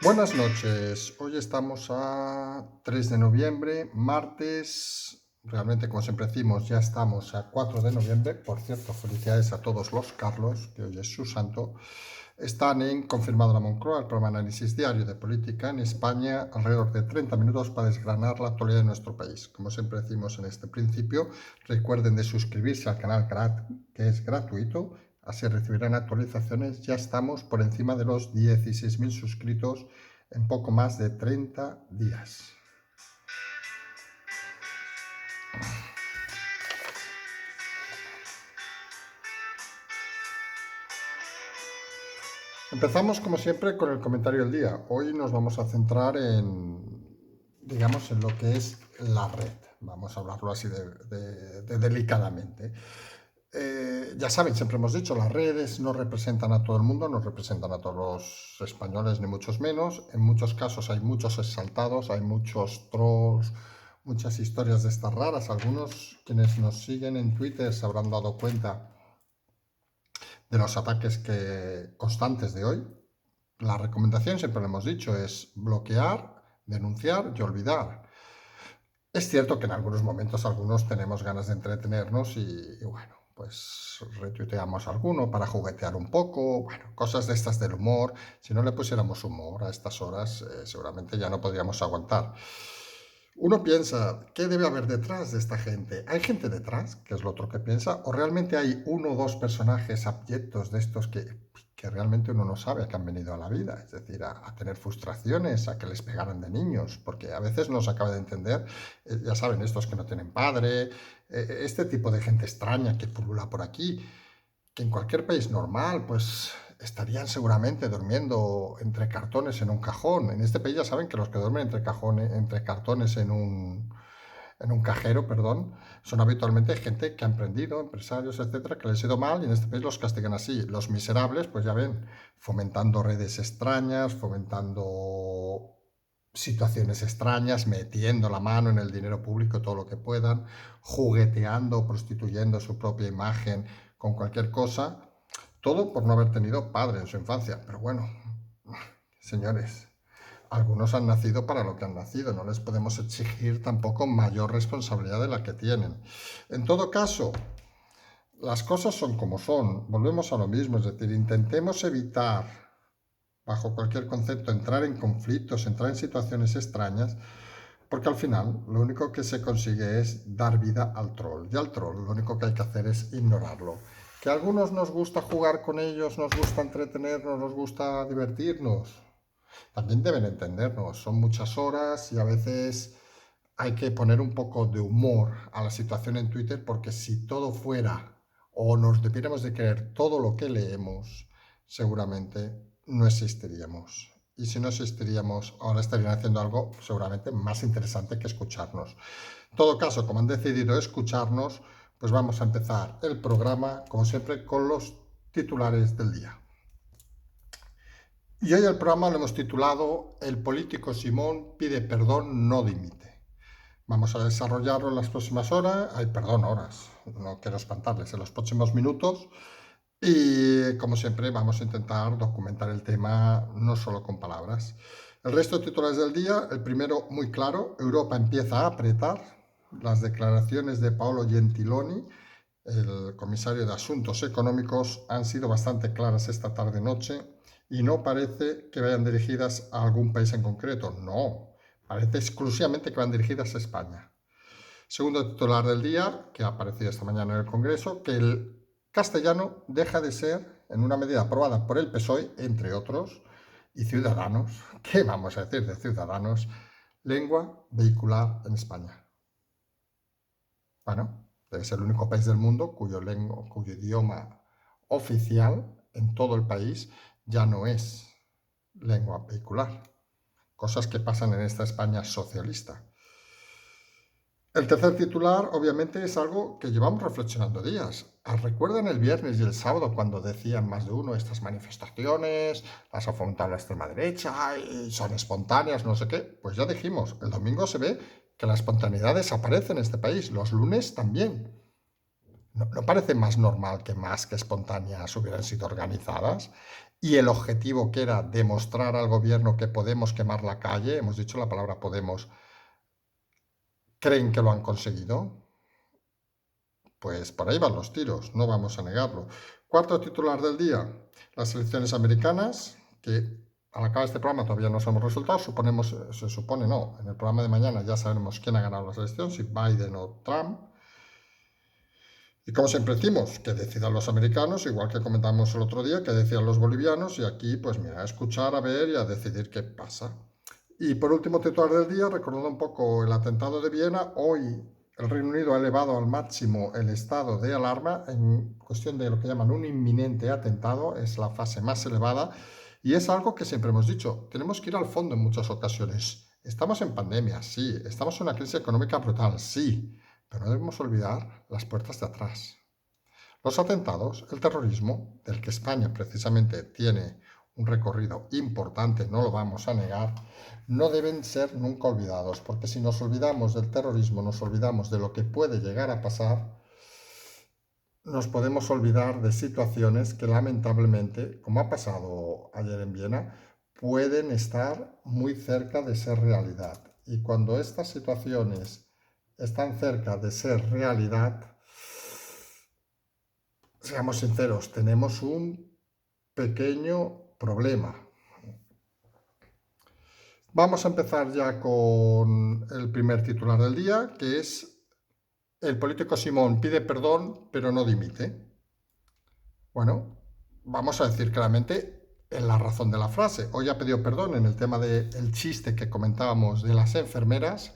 Buenas noches, hoy estamos a 3 de noviembre, martes, realmente como siempre decimos ya estamos a 4 de noviembre, por cierto, felicidades a todos los Carlos, que hoy es su santo. Están en Confirmado la Moncloa, el programa de análisis diario de política en España, alrededor de 30 minutos para desgranar la actualidad de nuestro país. Como siempre decimos en este principio, recuerden de suscribirse al canal que es gratuito, así recibirán actualizaciones. Ya estamos por encima de los 16.000 suscritos en poco más de 30 días. Empezamos como siempre con el comentario del día. Hoy nos vamos a centrar digamos, en lo que es la red. Vamos a hablarlo así de delicadamente. Ya saben, siempre hemos dicho, las redes no representan a todo el mundo, no representan a todos los españoles, ni muchos menos. En muchos casos hay muchos exaltados, hay muchos trolls, muchas historias de estas raras. Algunos quienes nos siguen en Twitter se habrán dado cuenta de los ataques constantes de hoy. La recomendación, siempre lo hemos dicho, es bloquear, denunciar y olvidar. Es cierto que en algunos momentos algunos tenemos ganas de entretenernos y bueno, pues retuiteamos alguno para juguetear un poco, bueno, cosas de estas del humor. Si no le pusiéramos humor a estas horas, seguramente ya no podríamos aguantar. Uno piensa, ¿qué debe haber detrás de esta gente? ¿Hay gente detrás, que es lo otro que piensa? ¿O realmente hay uno o dos personajes abyectos de estos que realmente uno no sabe a qué han venido a la vida? Es decir, a tener frustraciones, a que les pegaran de niños, porque a veces no se acaba de entender, ya saben, estos que no tienen padre, este tipo de gente extraña que pulula por aquí, que en cualquier país normal, pues estarían seguramente durmiendo entre cartones en un cajón. En este país ya saben que los que duermen entre cartones en un cajero, perdón, son habitualmente gente que ha emprendido, empresarios, etcétera, que les ha ido mal y en este país los castigan así. Los miserables, pues ya ven, fomentando redes extrañas, fomentando situaciones extrañas, metiendo la mano en el dinero público todo lo que puedan, jugueteando, prostituyendo su propia imagen con cualquier cosa, todo por no haber tenido padre en su infancia. Pero bueno, señores, algunos han nacido para lo que han nacido, no les podemos exigir tampoco mayor responsabilidad de la que tienen. En todo caso, las cosas son como son, volvemos a lo mismo, es decir, intentemos evitar, bajo cualquier concepto, entrar en conflictos, entrar en situaciones extrañas, porque al final lo único que se consigue es dar vida al troll. Y al troll lo único que hay que hacer es ignorarlo. Que a algunos nos gusta jugar con ellos, nos gusta entretenernos, nos gusta divertirnos. También deben entendernos, son muchas horas y a veces hay que poner un poco de humor a la situación en Twitter porque si todo fuera o nos debiéramos de creer todo lo que leemos, seguramente no existiríamos. Y si no existiríamos, ahora estarían haciendo algo seguramente más interesante que escucharnos. En todo caso, como han decidido escucharnos, pues vamos a empezar el programa, como siempre, con los titulares del día. Y hoy el programa lo hemos titulado El político Simón pide perdón, no dimite. Vamos a desarrollarlo en las próximas horas, horas, no quiero espantarles, en los próximos minutos. Y como siempre vamos a intentar documentar el tema no solo con palabras. El resto de titulares del día, el primero muy claro, Europa empieza a apretar. Las declaraciones de Paolo Gentiloni, el comisario de Asuntos Económicos, han sido bastante claras esta tarde-noche y no parece que vayan dirigidas a algún país en concreto, no, parece exclusivamente que van dirigidas a España. Segundo titular del día, que ha aparecido esta mañana en el Congreso, que el castellano deja de ser, en una medida aprobada por el PSOE, entre otros, y Ciudadanos, ¿qué vamos a decir de Ciudadanos? Lengua vehicular en España. Bueno, debe ser el único país del mundo cuyo idioma oficial en todo el país ya no es lengua vehicular. Cosas que pasan en esta España socialista. El tercer titular, obviamente, es algo que llevamos reflexionando días. ¿Recuerdan el viernes y el sábado cuando decían más de uno estas manifestaciones, las ha fomentado la extrema derecha y son espontáneas, no sé qué? Pues ya dijimos, el domingo se ve que la espontaneidad desaparece en este país, los lunes también. ¿No parece más normal que más que espontáneas hubieran sido organizadas? Y el objetivo que era demostrar al gobierno que podemos quemar la calle, hemos dicho la palabra podemos, ¿creen que lo han conseguido? Pues por ahí van los tiros, no vamos a negarlo. Cuarto titular del día, las elecciones americanas, que al acabar este programa todavía no sabemos resultados, se supone no, en el programa de mañana ya sabremos quién ha ganado las elecciones, si Biden o Trump. Y como siempre decimos, que decidan los americanos, igual que comentamos el otro día, que decidan los bolivianos, y aquí, pues mira, a escuchar, a ver y a decidir qué pasa. Y por último, titular del día, recordando un poco el atentado de Viena, hoy el Reino Unido ha elevado al máximo el estado de alarma en cuestión de lo que llaman un inminente atentado, es la fase más elevada, y es algo que siempre hemos dicho, tenemos que ir al fondo en muchas ocasiones. Estamos en pandemia, sí, estamos en una crisis económica brutal, sí, pero no debemos olvidar las puertas de atrás. Los atentados, el terrorismo, del que España precisamente tiene un recorrido importante, no lo vamos a negar, no deben ser nunca olvidados, porque si nos olvidamos del terrorismo, nos olvidamos de lo que puede llegar a pasar, nos podemos olvidar de situaciones que lamentablemente, como ha pasado ayer en Viena, pueden estar muy cerca de ser realidad. Y cuando estas situaciones están cerca de ser realidad, seamos sinceros, tenemos un pequeño problema. Vamos a empezar ya con el primer titular del día, que es: el político Simón pide perdón, pero no dimite. Bueno, vamos a decir claramente en la razón de la frase. Hoy ha pedido perdón en el tema del chiste que comentábamos de las enfermeras,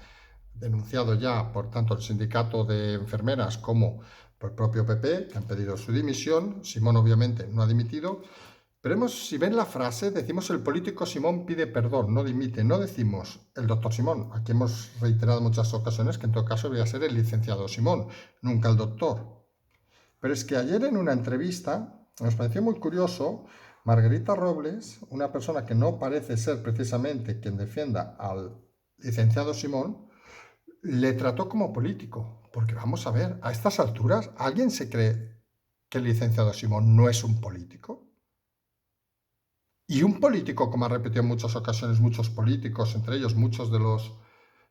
denunciado ya por tanto el sindicato de enfermeras como por el propio PP, que han pedido su dimisión. Simón obviamente no ha dimitido. Pero si ven la frase, decimos el político Simón pide perdón, no dimite, no decimos el doctor Simón. Aquí hemos reiterado en muchas ocasiones que en todo caso debería ser el licenciado Simón, nunca el doctor. Pero es que ayer en una entrevista nos pareció muy curioso, Margarita Robles, una persona que no parece ser precisamente quien defienda al licenciado Simón, le trató como político. Porque vamos a ver, a estas alturas, ¿alguien se cree que el licenciado Simón no es un político? Y un político, como ha repetido en muchas ocasiones muchos políticos, entre ellos muchos de los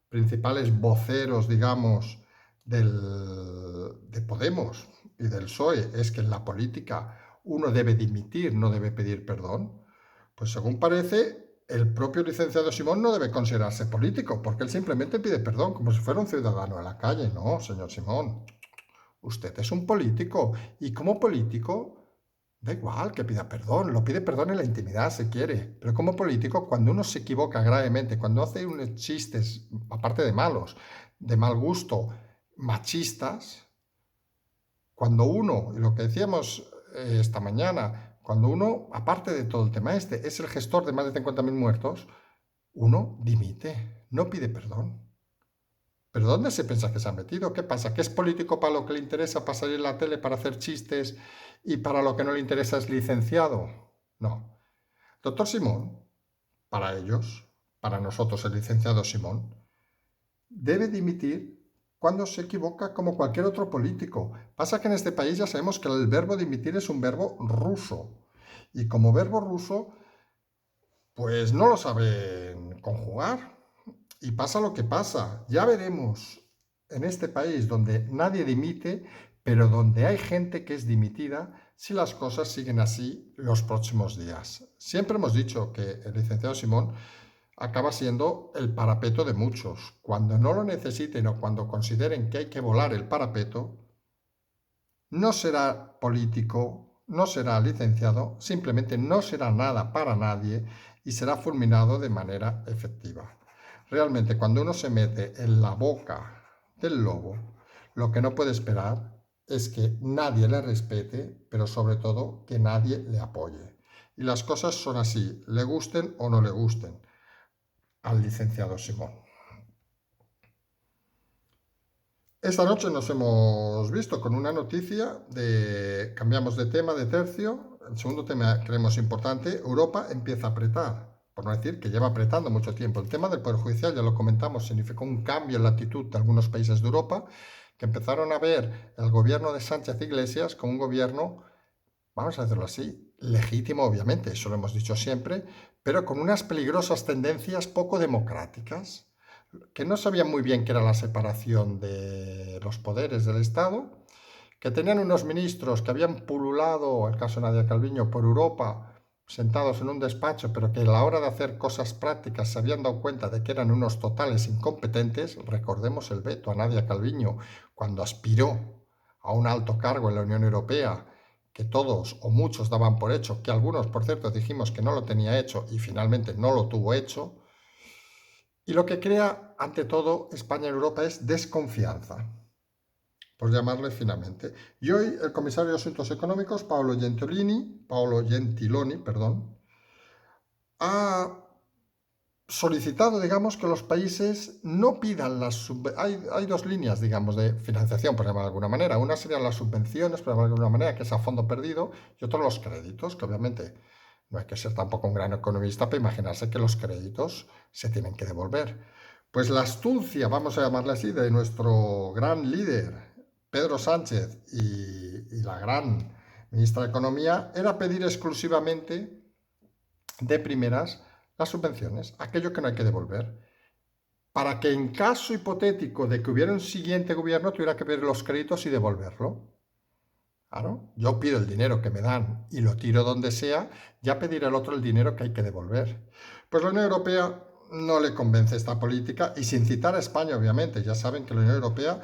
principales voceros, digamos, de Podemos y del PSOE, es que en la política uno debe dimitir, no debe pedir perdón, pues según parece, el propio licenciado Simón no debe considerarse político, porque él simplemente pide perdón, como si fuera un ciudadano a la calle. No, señor Simón, usted es un político, y como político da igual que pida perdón, lo pide perdón en la intimidad si quiere, pero como político, cuando uno se equivoca gravemente, cuando hace unos chistes, aparte de malos, de mal gusto, machistas, cuando uno, y lo que decíamos esta mañana, cuando uno, aparte de todo el tema este, es el gestor de más de 50.000 muertos, uno dimite, no pide perdón. ¿Pero dónde se piensa que se ha metido? ¿Qué pasa? ¿Que es político para lo que le interesa, para salir en la tele, para hacer chistes, y para lo que no le interesa es licenciado? No. Doctor Simón, para ellos, para nosotros el licenciado Simón, debe dimitir cuando se equivoca como cualquier otro político. Pasa que en este país ya sabemos que el verbo dimitir es un verbo ruso. Y como verbo ruso, pues no lo saben conjugar. Y pasa lo que pasa. Ya veremos en este país donde nadie dimite, pero donde hay gente que es dimitida, si las cosas siguen así los próximos días. Siempre hemos dicho que el licenciado Simón acaba siendo el parapeto de muchos. Cuando no lo necesiten o cuando consideren que hay que volar el parapeto, no será político, no será licenciado, simplemente no será nada para nadie y será fulminado de manera efectiva. Realmente, cuando uno se mete en la boca del lobo, lo que no puede esperar es que nadie le respete, pero sobre todo que nadie le apoye. Y las cosas son así, le gusten o no le gusten al licenciado Simón. Esta noche nos hemos visto con una noticia cambiamos de tema, de tercio. El segundo tema creemos importante: Europa empieza a apretar, por no decir que lleva apretando mucho tiempo. El tema del Poder Judicial, ya lo comentamos, significó un cambio en la actitud de algunos países de Europa, que empezaron a ver el gobierno de Sánchez Iglesias como un gobierno, vamos a decirlo así, legítimo obviamente, eso lo hemos dicho siempre, pero con unas peligrosas tendencias poco democráticas, que no sabían muy bien qué era la separación de los poderes del Estado, que tenían unos ministros que habían pululado, el caso de Nadia Calviño, por Europa, sentados en un despacho, pero que a la hora de hacer cosas prácticas se habían dado cuenta de que eran unos totales incompetentes. Recordemos el veto a Nadia Calviño cuando aspiró a un alto cargo en la Unión Europea, que todos o muchos daban por hecho, que algunos, por cierto, dijimos que no lo tenía hecho y finalmente no lo tuvo hecho. Y lo que crea, ante todo, España en Europa es desconfianza, por llamarle finamente. Y hoy el comisario de Asuntos Económicos, Paolo Gentiloni, perdón, ha solicitado, digamos, que los países no pidan hay dos líneas, digamos, de financiación, por llamarlo de alguna manera. Una serían las subvenciones, por llamarlo de alguna manera, que es a fondo perdido, y otro los créditos, que obviamente no hay que ser tampoco un gran economista para imaginarse que los créditos se tienen que devolver. Pues la astucia, vamos a llamarle así, de nuestro gran líder, Pedro Sánchez, y la gran ministra de Economía, era pedir exclusivamente de primeras las subvenciones, aquello que no hay que devolver, para que en caso hipotético de que hubiera un siguiente gobierno tuviera que pedir los créditos y devolverlo. Claro, yo pido el dinero que me dan y lo tiro donde sea, ya pedirá el otro el dinero que hay que devolver. Pues la Unión Europea no le convence esta política y sin citar a España, obviamente. Ya saben que la Unión Europea,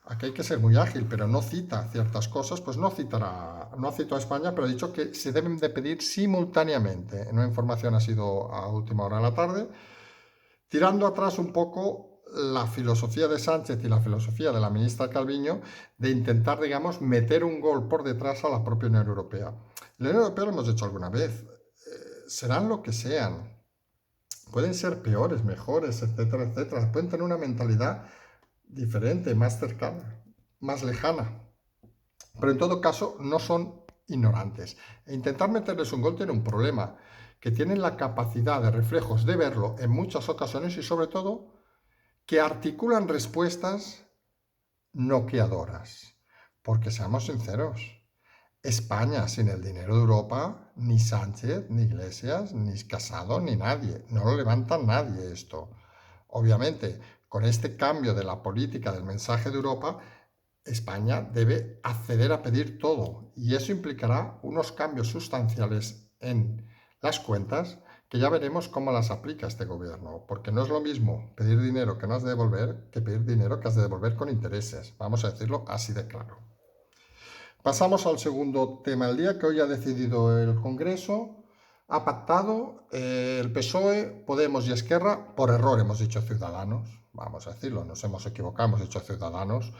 aquí hay que ser muy ágil, pero no cita ciertas cosas, pues no ha citado a España, pero ha dicho que se deben de pedir simultáneamente. Una información ha sido a última hora de la tarde, tirando atrás un poco la filosofía de Sánchez y la filosofía de la ministra Calviño de intentar, digamos, meter un gol por detrás a la propia Unión Europea. La Unión Europea lo hemos hecho alguna vez, serán lo que sean, pueden ser peores, mejores, etcétera, etcétera, pueden tener una mentalidad diferente, más cercana, más lejana, pero en todo caso no son ignorantes. E intentar meterles un gol tiene un problema, que tienen la capacidad de reflejos de verlo en muchas ocasiones y sobre todo que articulan respuestas noqueadoras. Porque seamos sinceros, España sin el dinero de Europa, ni Sánchez, ni Iglesias, ni Casado, ni nadie. No lo levanta nadie esto. Obviamente, con este cambio de la política del mensaje de Europa, España debe acceder a pedir todo y eso implicará unos cambios sustanciales en las cuentas que ya veremos cómo las aplica este gobierno, porque no es lo mismo pedir dinero que no has de devolver que pedir dinero que has de devolver con intereses, vamos a decirlo así de claro. Pasamos al segundo tema del día que hoy ha decidido el Congreso. Ha pactado el PSOE, Podemos y Esquerra, por error hemos dicho Ciudadanos, vamos a decirlo, nos hemos equivocado, hemos dicho Ciudadanos,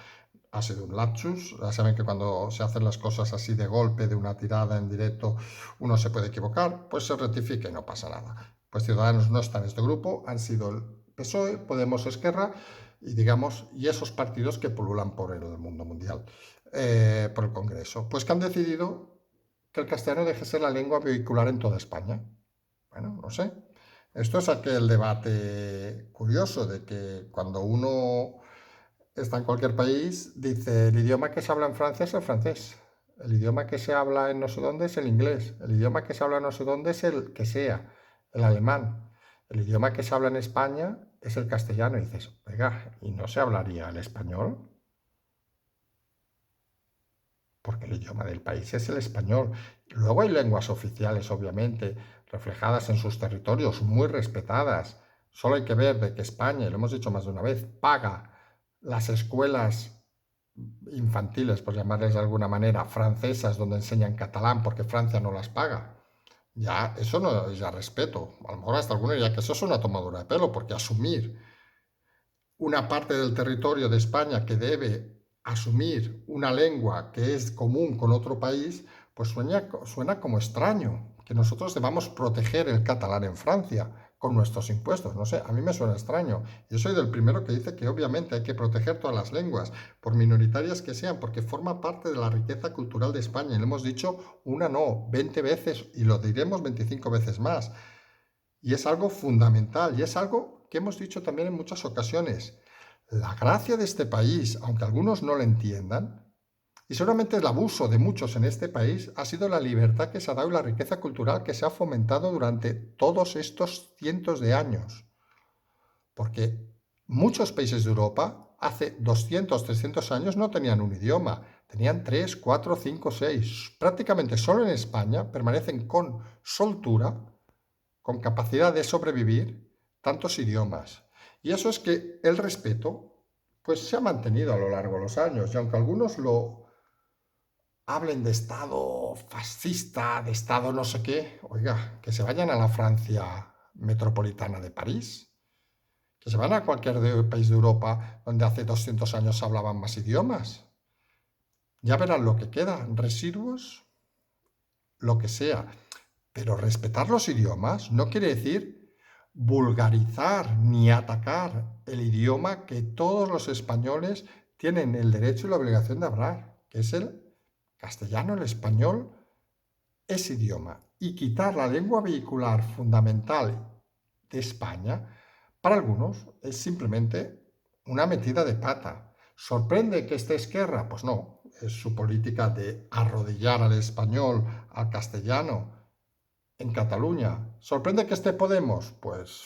ha sido un lapsus. Ya saben que cuando se hacen las cosas así de golpe, de una tirada en directo, uno se puede equivocar, pues se rectifica y no pasa nada. Pues Ciudadanos no está en este grupo, han sido el PSOE, Podemos, Esquerra y digamos, y esos partidos que pululan por el mundo mundial, por el Congreso, pues que han decidido que el castellano deje ser la lengua vehicular en toda España. Bueno, no sé. Esto es aquel debate curioso de que cuando uno está en cualquier país, dice, el idioma que se habla en Francia es el francés, el idioma que se habla en no sé dónde es el inglés, el idioma que se habla en no sé dónde es el que sea, el alemán, el idioma que se habla en España es el castellano. Y dices, oiga, ¿y no se hablaría el español? Porque el idioma del país es el español. Luego hay lenguas oficiales, obviamente, reflejadas en sus territorios, muy respetadas. Solo hay que ver de que España, y lo hemos dicho más de una vez, paga las escuelas infantiles, por llamarles de alguna manera, francesas, donde enseñan catalán, porque Francia no las paga. Ya, eso no es ya respeto. A lo mejor hasta alguno diría que eso es una tomadura de pelo, porque asumir una parte del territorio de España que debe asumir una lengua que es común con otro país, pues suena como extraño, que nosotros debamos proteger el catalán en Francia con nuestros impuestos. No sé, a mí me suena extraño. Yo soy del primero que dice que obviamente hay que proteger todas las lenguas, por minoritarias que sean, porque forma parte de la riqueza cultural de España. Y lo hemos dicho una no, 20 veces y lo diremos 25 veces más. Y es algo fundamental y es algo que hemos dicho también en muchas ocasiones. La gracia de este país, aunque algunos no lo entiendan, y seguramente el abuso de muchos en este país, ha sido la libertad que se ha dado y la riqueza cultural que se ha fomentado durante todos estos cientos de años. Porque muchos países de Europa hace 200, 300 años no tenían un idioma, tenían 3, 4, 5, 6. Prácticamente solo en España permanecen con soltura, con capacidad de sobrevivir, tantos idiomas. Y eso es que el respeto pues se ha mantenido a lo largo de los años. Y aunque algunos lo hablen de Estado fascista, de Estado no sé qué, oiga, que se vayan a la Francia metropolitana de París, que se van a cualquier país de Europa donde hace 200 años se hablaban más idiomas. Ya verán lo que queda, residuos, lo que sea. Pero respetar los idiomas no quiere decir vulgarizar ni atacar el idioma que todos los españoles tienen el derecho y la obligación de hablar, que es el castellano, el español, ese idioma. Y quitar la lengua vehicular fundamental de España, para algunos, es simplemente una metida de pata. ¿Sorprende que esté Esquerra? Pues no, es su política de arrodillar al español, al castellano, en Cataluña. ¿Sorprende que esté Podemos? Pues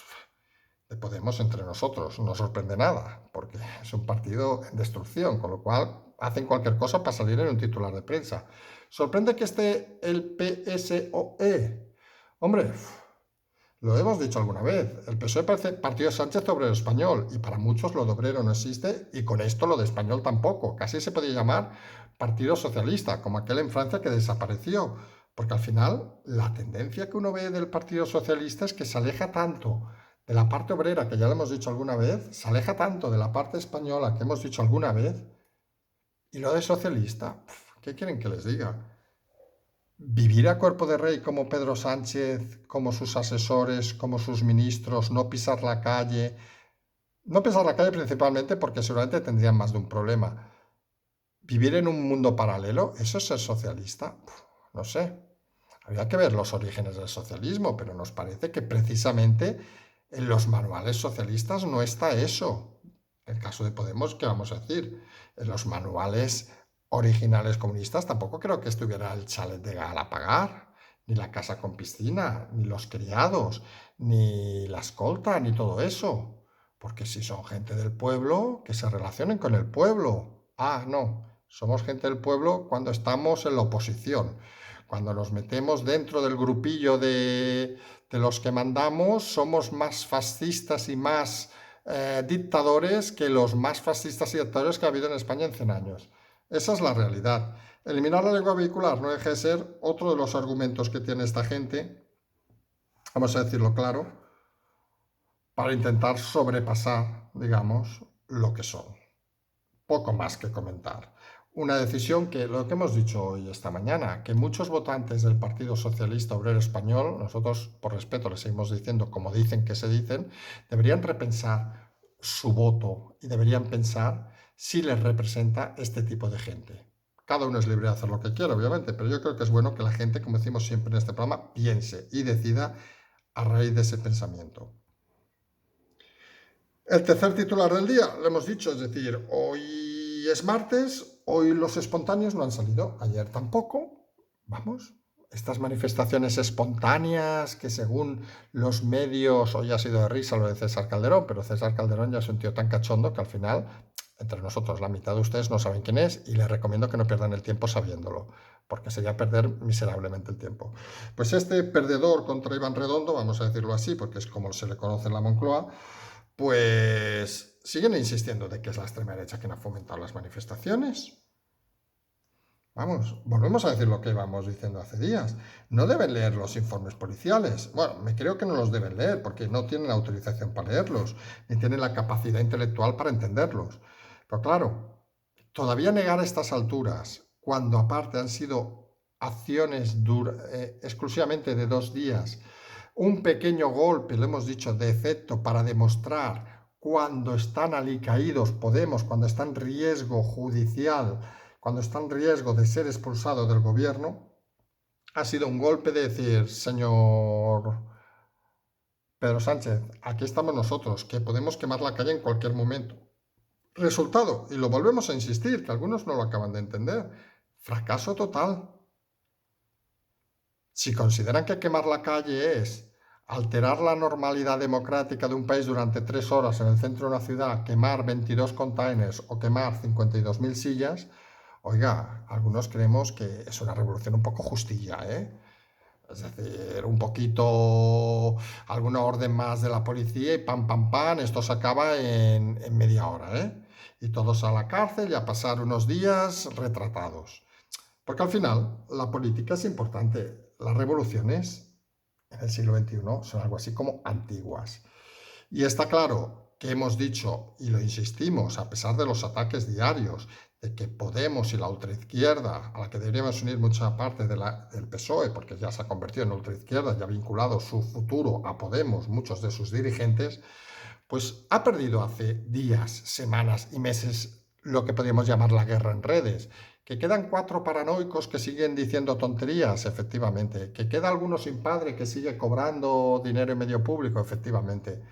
de Podemos entre nosotros, no sorprende nada, porque es un partido en destrucción, con lo cual hacen cualquier cosa para salir en un titular de prensa. ¿Sorprende que esté el PSOE? Hombre, lo hemos dicho alguna vez, el PSOE parece Partido Sánchez Obrero Español, y para muchos lo de obrero no existe, y con esto lo de español tampoco. Casi se podía llamar Partido Socialista, como aquel en Francia que desapareció, porque al final la tendencia que uno ve del Partido Socialista es que se aleja tanto de la parte obrera, que ya lo hemos dicho alguna vez, se aleja tanto de la parte española, que hemos dicho alguna vez, y lo de socialista, ¿qué quieren que les diga? Vivir a cuerpo de rey como Pedro Sánchez, como sus asesores, como sus ministros, no pisar la calle. No pisar la calle principalmente porque seguramente tendrían más de un problema. Vivir en un mundo paralelo, ¿eso es ser socialista? No sé. Habría que ver los orígenes del socialismo, pero nos parece que precisamente en los manuales socialistas no está eso. En el caso de Podemos, ¿qué vamos a decir? En los manuales originales comunistas tampoco creo que estuviera el chalet de Galapagar, ni la casa con piscina, ni los criados, ni la escolta, ni todo eso. Porque si son gente del pueblo, que se relacionen con el pueblo. Ah, no, somos gente del pueblo cuando estamos en la oposición. Cuando nos metemos dentro del grupillo de los que mandamos, somos más fascistas y más dictadores que los más fascistas y dictadores que ha habido en España en 100 años. Esa es la realidad. Eliminar la lengua vehicular no deja de ser otro de los argumentos que tiene esta gente, vamos a decirlo claro, para intentar sobrepasar, digamos, lo que son. Poco más que comentar. Una decisión que, lo que hemos dicho hoy, esta mañana, que muchos votantes del Partido Socialista Obrero Español, nosotros por respeto les seguimos diciendo como dicen que se dicen, deberían repensar su voto y deberían pensar si les representa este tipo de gente. Cada uno es libre de hacer lo que quiera, obviamente, pero yo creo que es bueno que la gente, como decimos siempre en este programa, piense y decida a raíz de ese pensamiento. El tercer titular del día, lo hemos dicho, es decir, hoy es martes, hoy los espontáneos no han salido, ayer tampoco, vamos, estas manifestaciones espontáneas que según los medios, hoy ha sido de risa lo de César Calderón, pero César Calderón ya es un tío tan cachondo que al final, entre nosotros, la mitad de ustedes no saben quién es y les recomiendo que no pierdan el tiempo sabiéndolo, porque sería perder miserablemente el tiempo. Pues este perdedor contra Iván Redondo, vamos a decirlo así, porque es como se le conoce en la Moncloa, pues siguen insistiendo de que es la extrema derecha quien ha fomentado las manifestaciones. Vamos, volvemos a decir lo que íbamos diciendo hace días. No deben leer los informes policiales. Bueno, me creo que no los deben leer porque no tienen autorización para leerlos, ni tienen la capacidad intelectual para entenderlos. Pero claro, todavía negar a estas alturas, cuando aparte han sido acciones exclusivamente de 2 días, un pequeño golpe, lo hemos dicho, de efecto para demostrar cuando están alicaídos Podemos, cuando está en riesgo judicial, cuando está en riesgo de ser expulsado del gobierno, ha sido un golpe de decir, señor Pedro Sánchez, aquí estamos nosotros, que podemos quemar la calle en cualquier momento. Resultado, y lo volvemos a insistir, que algunos no lo acaban de entender, fracaso total. Si consideran que quemar la calle es alterar la normalidad democrática de un país durante 3 horas en el centro de una ciudad, quemar 22 containers o quemar 52.000 sillas, oiga, algunos creemos que es una revolución un poco justilla, ¿eh? Es decir, un poquito, alguna orden más de la policía y pam, pam, pam, esto se acaba en media hora, ¿eh? Y todos a la cárcel y a pasar unos días retratados. Porque al final la política es importante. Las revoluciones en el siglo XXI son algo así como antiguas. Y está claro que hemos dicho, y lo insistimos, a pesar de los ataques diarios, de que Podemos y la ultraizquierda, a la que deberíamos unir mucha parte del PSOE, porque ya se ha convertido en ultraizquierda y ha vinculado su futuro a Podemos, muchos de sus dirigentes, pues ha perdido hace días, semanas y meses lo que podríamos llamar la guerra en redes. Que quedan 4 paranoicos que siguen diciendo tonterías, efectivamente. Que queda alguno sin padre que sigue cobrando dinero en medio público, efectivamente.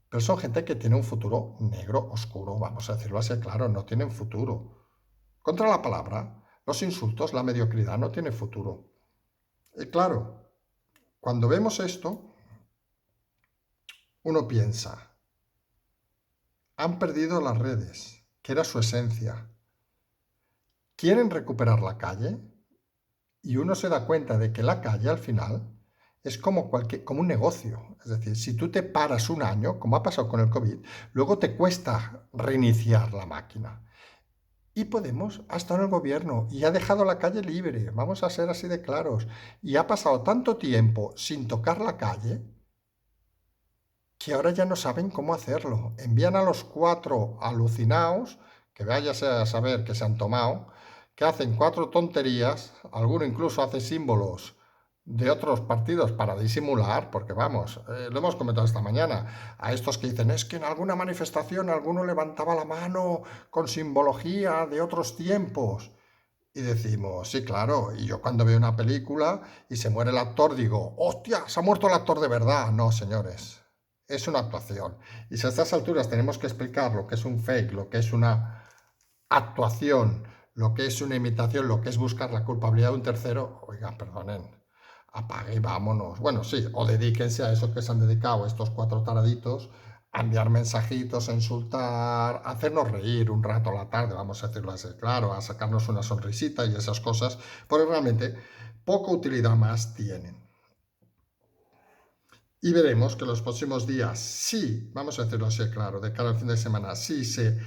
Pero son gente que tiene un futuro negro, oscuro, vamos a decirlo así, claro, no tienen futuro. Contra la palabra, los insultos, la mediocridad no tiene futuro. Y claro, cuando vemos esto, uno piensa, han perdido las redes, que era su esencia. Quieren recuperar la calle y uno se da cuenta de que la calle al final es como un negocio. Es decir, si tú te paras un año, como ha pasado con el COVID, luego te cuesta reiniciar la máquina. Y Podemos ha estado en el gobierno y ha dejado la calle libre, vamos a ser así de claros. Y ha pasado tanto tiempo sin tocar la calle que ahora ya no saben cómo hacerlo. Envían a los 4 alucinados, que váyase a saber que se han tomado, que hacen 4 tonterías, alguno incluso hace símbolos de otros partidos para disimular, porque vamos, lo hemos comentado esta mañana, a estos que dicen, es que en alguna manifestación alguno levantaba la mano con simbología de otros tiempos. Y decimos, sí, claro, y yo cuando veo una película y se muere el actor digo, hostia, se ha muerto el actor de verdad. No, señores, es una actuación. Y si a estas alturas tenemos que explicar lo que es un fake, lo que es una actuación, lo que es una imitación, lo que es buscar la culpabilidad de un tercero, oigan, perdonen, apague y vámonos. Bueno, sí, o dedíquense a eso que se han dedicado estos 4 taraditos, a enviar mensajitos, a insultar, a hacernos reír un rato a la tarde, vamos a decirlo así, claro, a sacarnos una sonrisita y esas cosas, porque realmente poca utilidad más tienen. Y veremos que los próximos días, sí, vamos a decirlo así, claro, de cara al fin de semana, sí se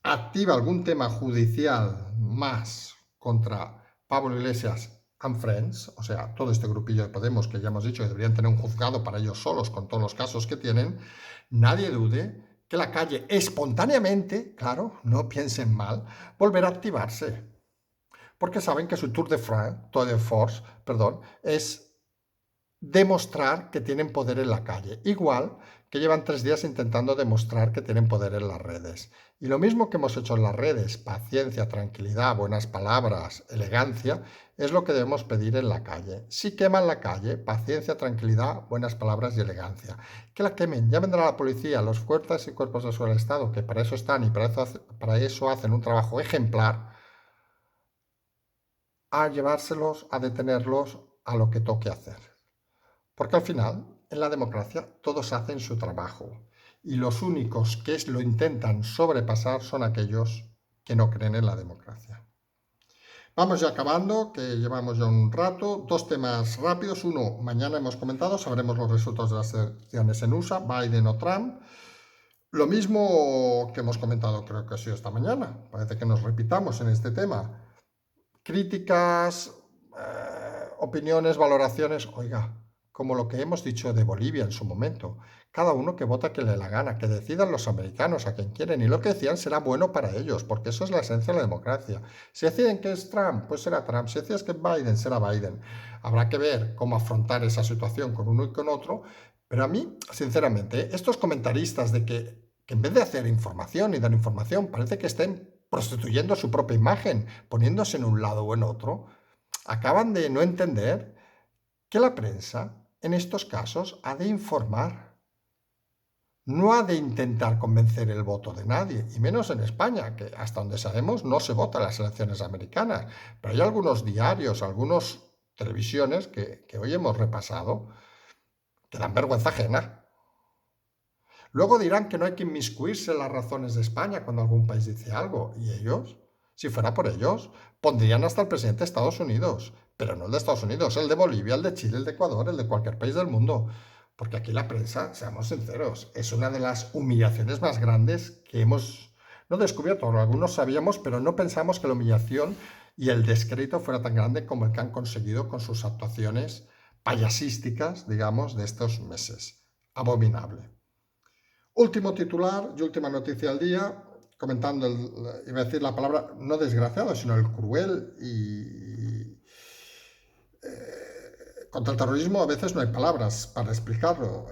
activa algún tema judicial más contra Pablo Iglesias and Friends, o sea, todo este grupillo de Podemos que ya hemos dicho que deberían tener un juzgado para ellos solos con todos los casos que tienen, nadie dude que la calle espontáneamente, claro, no piensen mal, volverá a activarse. Porque saben que su Tour de Force, perdón, es demostrar que tienen poder en la calle, igual que llevan 3 días intentando demostrar que tienen poder en las redes. Y lo mismo que hemos hecho en las redes, paciencia, tranquilidad, buenas palabras, elegancia, es lo que debemos pedir en la calle. Si queman la calle, paciencia, tranquilidad, buenas palabras y elegancia. Que la quemen, ya vendrá la policía, los fuerzas y cuerpos de seguridad del Estado, que para eso están y para eso hacen un trabajo ejemplar, a llevárselos, a detenerlos, a lo que toque hacer. Porque al final, en la democracia, todos hacen su trabajo y los únicos que lo intentan sobrepasar son aquellos que no creen en la democracia. Vamos ya acabando, que llevamos ya un rato. 2 temas rápidos. Uno, mañana hemos comentado, sabremos los resultados de las elecciones en USA, Biden o Trump. Lo mismo que hemos comentado, creo que ha sido esta mañana. Parece que nos repitamos en este tema. Críticas, opiniones, valoraciones. Oiga, como lo que hemos dicho de Bolivia en su momento. Cada uno que vota que le dé la gana, que decidan los americanos a quien quieren y lo que decían será bueno para ellos, porque eso es la esencia de la democracia. Si deciden que es Trump, pues será Trump. Si deciden que es Biden, será Biden. Habrá que ver cómo afrontar esa situación con uno y con otro, pero a mí, sinceramente, estos comentaristas de que en vez de hacer información y dar información, parece que estén prostituyendo su propia imagen, poniéndose en un lado o en otro, acaban de no entender que la prensa en estos casos ha de informar, no ha de intentar convencer el voto de nadie, y menos en España, que hasta donde sabemos no se vota en las elecciones americanas. Pero hay algunos diarios, algunas televisiones que hoy hemos repasado que dan vergüenza ajena. Luego dirán que no hay que inmiscuirse en las razones de España cuando algún país dice algo. ¿Y ellos? Si fuera por ellos, pondrían hasta el presidente de Estados Unidos. Pero no el de Estados Unidos, el de Bolivia, el de Chile, el de Ecuador, el de cualquier país del mundo. Porque aquí la prensa, seamos sinceros, es una de las humillaciones más grandes que hemos no descubierto. Algunos sabíamos, pero no pensamos que la humillación y el descrédito fuera tan grande como el que han conseguido con sus actuaciones payasísticas, digamos, de estos meses. Abominable. Último titular y última noticia del día, comentando, iba a decir la palabra no desgraciado, sino el cruel y contra el terrorismo a veces no hay palabras para explicarlo.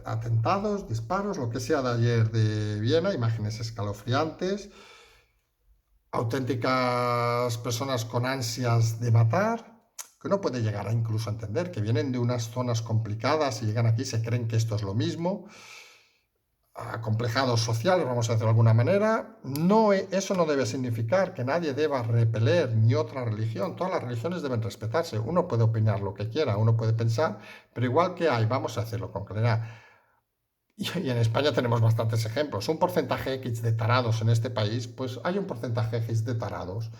Atentados, disparos, lo que sea de ayer de Viena, imágenes escalofriantes, auténticas personas con ansias de matar, que uno puede llegar a incluso entender que vienen de unas zonas complicadas y llegan aquí y se creen que esto es lo mismo. Acomplejados sociales, vamos a decirlo de alguna manera. No, eso no debe significar que nadie deba repeler ni otra religión. Todas las religiones deben respetarse. Uno puede opinar lo que quiera, uno puede pensar, pero igual que hay, vamos a hacerlo con claridad. Y en España tenemos bastantes ejemplos. Un porcentaje X de tarados en este país, pues hay un porcentaje X de tarados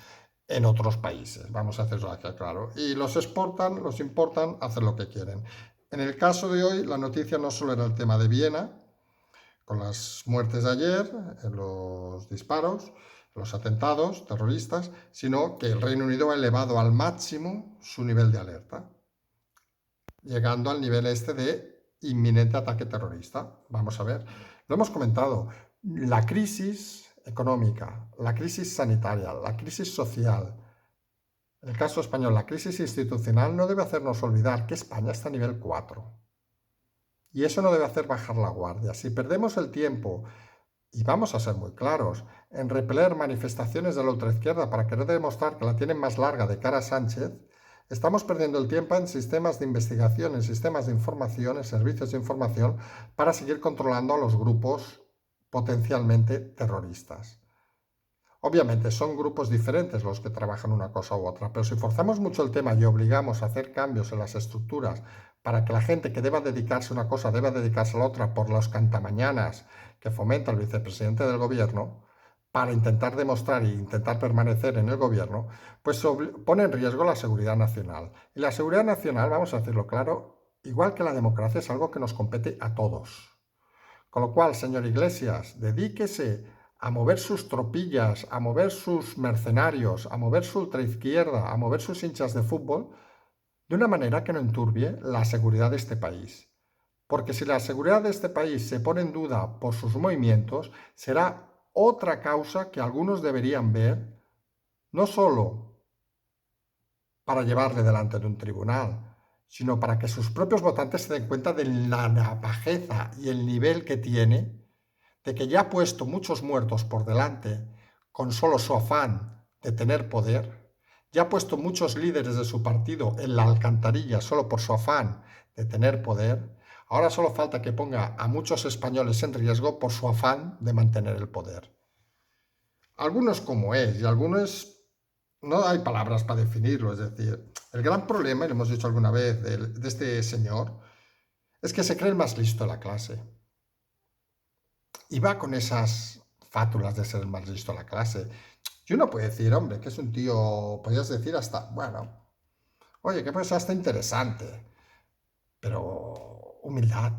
en otros países. Vamos a hacerlo aquí claro. Y los exportan, los importan, hacen lo que quieren. En el caso de hoy, la noticia no solo era el tema de Viena, con las muertes de ayer, los disparos, los atentados terroristas, sino que el Reino Unido ha elevado al máximo su nivel de alerta, llegando al nivel este de inminente ataque terrorista. Vamos a ver, lo hemos comentado, la crisis económica, la crisis sanitaria, la crisis social, en el caso español, la crisis institucional no debe hacernos olvidar que España está a nivel 4. Y eso no debe hacer bajar la guardia. Si perdemos el tiempo, y vamos a ser muy claros, en repeler manifestaciones de la ultraizquierda para querer demostrar que la tienen más larga de cara a Sánchez, estamos perdiendo el tiempo en sistemas de investigación, en sistemas de información, en servicios de información, para seguir controlando a los grupos potencialmente terroristas. Obviamente son grupos diferentes los que trabajan una cosa u otra, pero si forzamos mucho el tema y obligamos a hacer cambios en las estructuras para que la gente que deba dedicarse a una cosa deba dedicarse a la otra por los cantamañanas que fomenta el vicepresidente del gobierno, para intentar demostrar e intentar permanecer en el gobierno, pues pone en riesgo la seguridad nacional. Y la seguridad nacional, vamos a decirlo claro, igual que la democracia, es algo que nos compete a todos. Con lo cual, señor Iglesias, dedíquese a mover sus tropillas, a mover sus mercenarios, a mover su ultraizquierda, a mover sus hinchas de fútbol, de una manera que no enturbie la seguridad de este país. Porque si la seguridad de este país se pone en duda por sus movimientos, será otra causa que algunos deberían ver, no solo para llevarle delante de un tribunal, sino para que sus propios votantes se den cuenta de la navajeza y el nivel que tiene, de que ya ha puesto muchos muertos por delante con solo su afán de tener poder, ya ha puesto muchos líderes de su partido en la alcantarilla solo por su afán de tener poder. Ahora solo falta que ponga a muchos españoles en riesgo por su afán de mantener el poder. Algunos como es, y algunos no hay palabras para definirlo. Es decir, el gran problema, y lo hemos dicho alguna vez, de este señor, es que se cree el más listo de la clase. Y va con esas fátulas de ser el más listo de la clase. Y uno puede decir, hombre, que es un tío, podrías decir hasta, bueno, oye, que pues hasta interesante, pero humildad,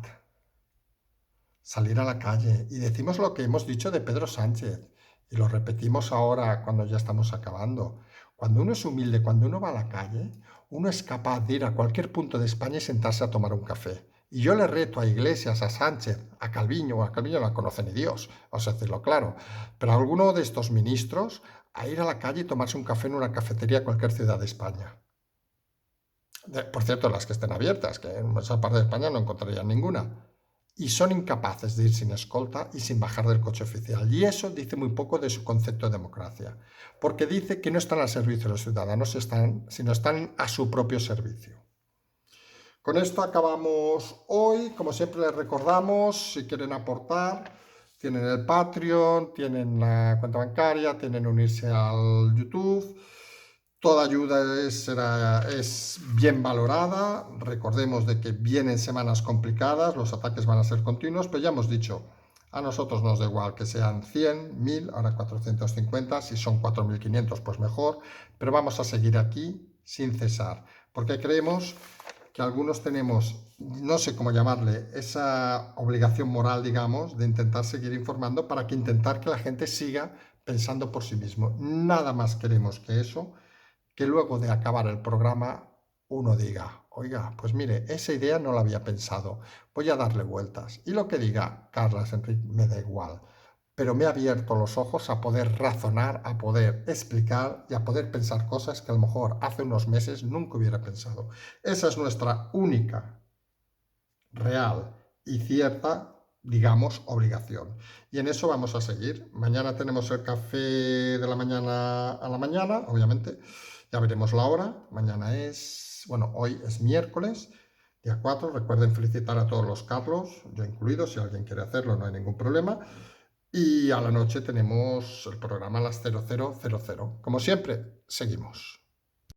salir a la calle. Y decimos lo que hemos dicho de Pedro Sánchez, y lo repetimos ahora cuando ya estamos acabando. Cuando uno es humilde, cuando uno va a la calle, uno es capaz de ir a cualquier punto de España y sentarse a tomar un café. Y yo le reto a Iglesias, a Sánchez, a Calviño no la conoce ni Dios, vamos a decirlo claro, pero a alguno de estos ministros a ir a la calle y tomarse un café en una cafetería en cualquier ciudad de España. Por cierto, las que estén abiertas, que en esa parte de España no encontrarían ninguna. Y son incapaces de ir sin escolta y sin bajar del coche oficial. Y eso dice muy poco de su concepto de democracia, porque dice que no están al servicio de los ciudadanos, sino están a su propio servicio. Con esto acabamos hoy. Como siempre les recordamos, si quieren aportar, tienen el Patreon, tienen la cuenta bancaria, tienen unirse al YouTube. Toda ayuda es bien valorada. Recordemos de que vienen semanas complicadas, los ataques van a ser continuos, pero ya hemos dicho, a nosotros nos da igual que sean 100, 1000, ahora 450, si son 4500 pues mejor, pero vamos a seguir aquí sin cesar, porque creemos que algunos tenemos, no sé cómo llamarle, esa obligación moral, digamos, de intentar seguir informando para que intentar que la gente siga pensando por sí mismo. Nada más queremos que eso, que luego de acabar el programa uno diga, oiga, pues mire, esa idea no la había pensado, voy a darle vueltas. Y lo que diga Carlas Enrique me da igual, pero me ha abierto los ojos a poder razonar, a poder explicar y a poder pensar cosas que a lo mejor hace unos meses nunca hubiera pensado. Esa es nuestra única, real y cierta, digamos, obligación. Y en eso vamos a seguir. Mañana tenemos el café de la mañana a la mañana, obviamente. Ya veremos la hora. Mañana es, bueno, hoy es miércoles, día 4. Recuerden felicitar a todos los Carlos, yo incluido, si alguien quiere hacerlo, no hay ningún problema. Y a la noche tenemos el programa a las 00:00. Como siempre, seguimos.